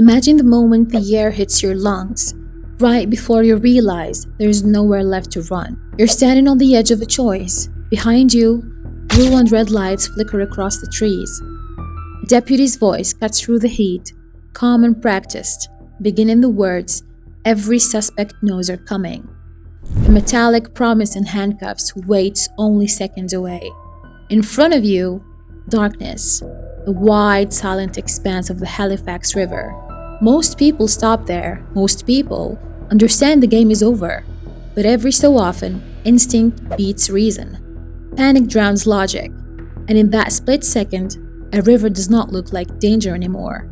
Imagine the moment the air hits your lungs, right before you realize there's nowhere left to run. You're standing on the edge of a choice. Behind you, blue and red lights flicker across the trees. A deputy's voice cuts through the heat, calm and practiced, beginning the words every suspect knows are coming. The metallic promise in handcuffs waits only seconds away. In front of you, darkness, the wide, silent expanse of the Halifax River. Most people stop there. Most people understand the game is over. But every so often, instinct beats reason. Panic drowns logic. And in that split second, a river does not look like danger anymore.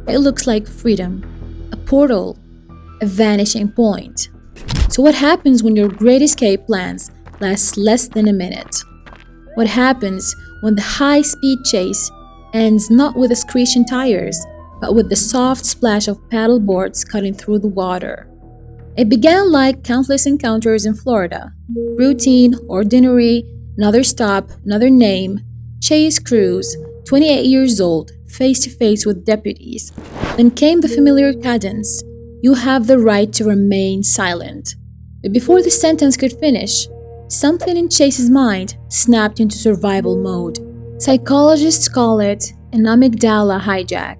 It looks like freedom, a portal, a vanishing point. So what happens when your great escape plans last less than a minute? What happens when the high-speed chase ends not with the screeching tires, but with the soft splash of paddleboards cutting through the water? It began like countless encounters in Florida. Routine, ordinary, another stop, another name. Chase Cruz, 28 years old, face to face with deputies. Then came the familiar cadence. You have the right to remain silent. But before the sentence could finish, something in Chase's mind snapped into survival mode. Psychologists call it an amygdala hijack.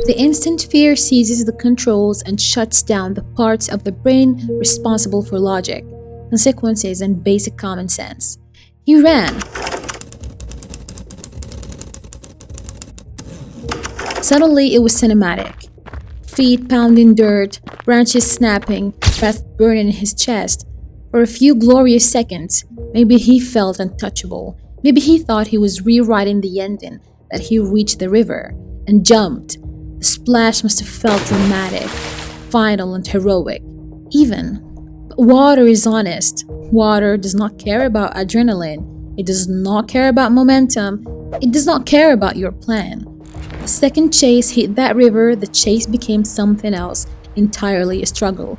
The instant fear seizes the controls and shuts down the parts of the brain responsible for logic, consequences, and basic common sense. He ran. Suddenly, it was cinematic. Feet pounding dirt, branches snapping, breath burning in his chest. For a few glorious seconds, maybe he felt untouchable. Maybe he thought he was rewriting the ending, that he reached the river and jumped. The splash must have felt dramatic, final and heroic. Even. But water is honest. Water does not care about adrenaline. It does not care about momentum. It does not care about your plan. The second Chase hit that river, the chase became something else, entirely a struggle.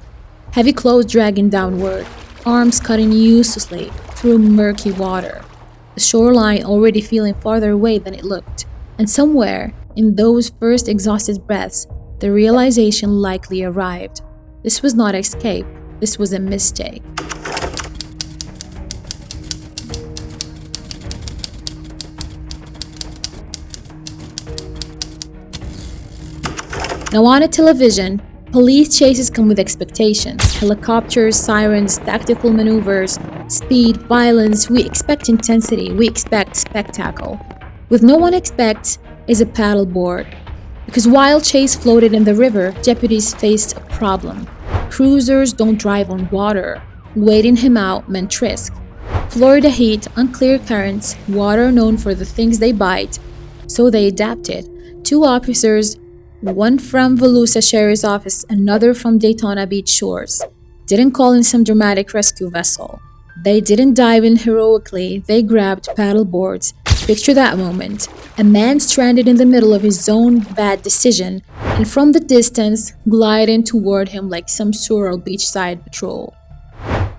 Heavy clothes dragging downward, arms cutting uselessly through murky water. The shoreline already feeling farther away than it looked. And somewhere, in those first exhausted breaths, the realization likely arrived. This was not escape, this was a mistake. Now on a television, police chases come with expectations. Helicopters, sirens, tactical maneuvers, speed, violence. We expect intensity, we expect spectacle. What no one expects is a paddleboard. Because while Chase floated in the river, deputies faced a problem. Cruisers don't drive on water. Waiting him out meant risk. Florida heat, unclear currents, water known for the things they bite. So they adapted. Two officers, one from Volusia Sheriff's Office, another from Daytona Beach shores, didn't call in some dramatic rescue vessel. They didn't dive in heroically, they grabbed paddleboards. Picture that moment. A man stranded in the middle of his own bad decision, and from the distance, gliding toward him like some surreal beachside patrol.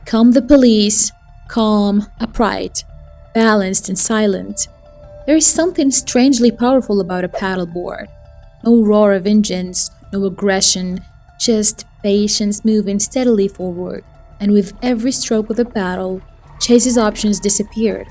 Come the police, calm, upright, balanced and silent. There is something strangely powerful about a paddleboard. No roar of engines, no aggression, just patience moving steadily forward. And with every stroke of the paddle, Chase's options disappeared.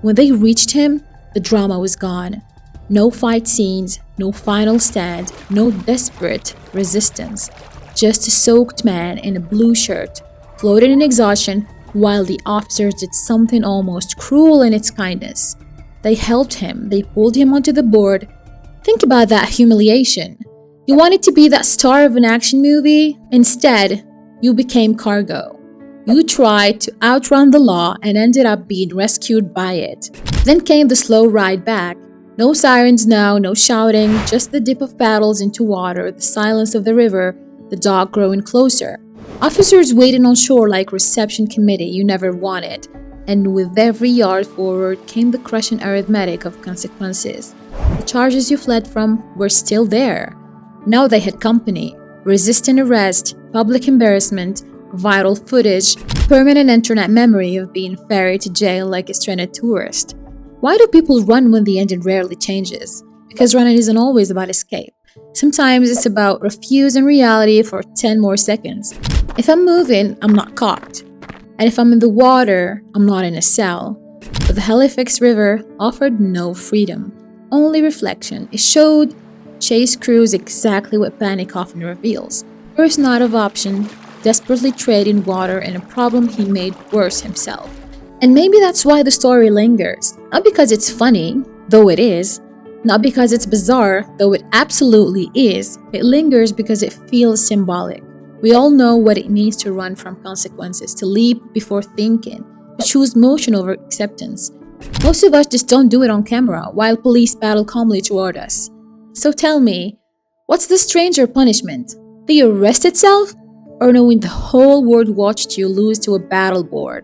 When they reached him, the drama was gone. No fight scenes, no final stand, no desperate resistance. Just a soaked man in a blue shirt, floated in exhaustion, while the officers did something almost cruel in its kindness. They helped him, they pulled him onto the board. Think about that humiliation. You wanted to be that star of an action movie? Instead, you became cargo. You tried to outrun the law and ended up being rescued by it. Then came the slow ride back. No sirens now, no shouting, just the dip of paddles into water, the silence of the river, the dock growing closer. Officers waiting on shore like reception committee you never wanted. And with every yard forward came the crushing arithmetic of consequences. The charges you fled from were still there. Now they had company, resisting arrest, public embarrassment, vital footage, permanent internet memory of being ferried to jail like a stranded tourist. Why do people run when the engine rarely changes? Because running isn't always about escape. Sometimes it's about refusing reality for 10 more seconds. If I'm moving, I'm not caught. And if I'm in the water, I'm not in a cell. But the Halifax River offered no freedom, only reflection. It showed chase crews exactly what panic often reveals. First not of option, desperately trading water in a problem he made worse himself. And maybe that's why the story lingers. Not because it's funny, though it is. Not because it's bizarre, though it absolutely is. It lingers because it feels symbolic. We all know what it means to run from consequences, to leap before thinking, to choose motion over acceptance. Most of us just don't do it on camera while police battle calmly toward us. So tell me, what's the stranger punishment? The arrest itself? Or knowing the whole world watched you lose to a paddleboard?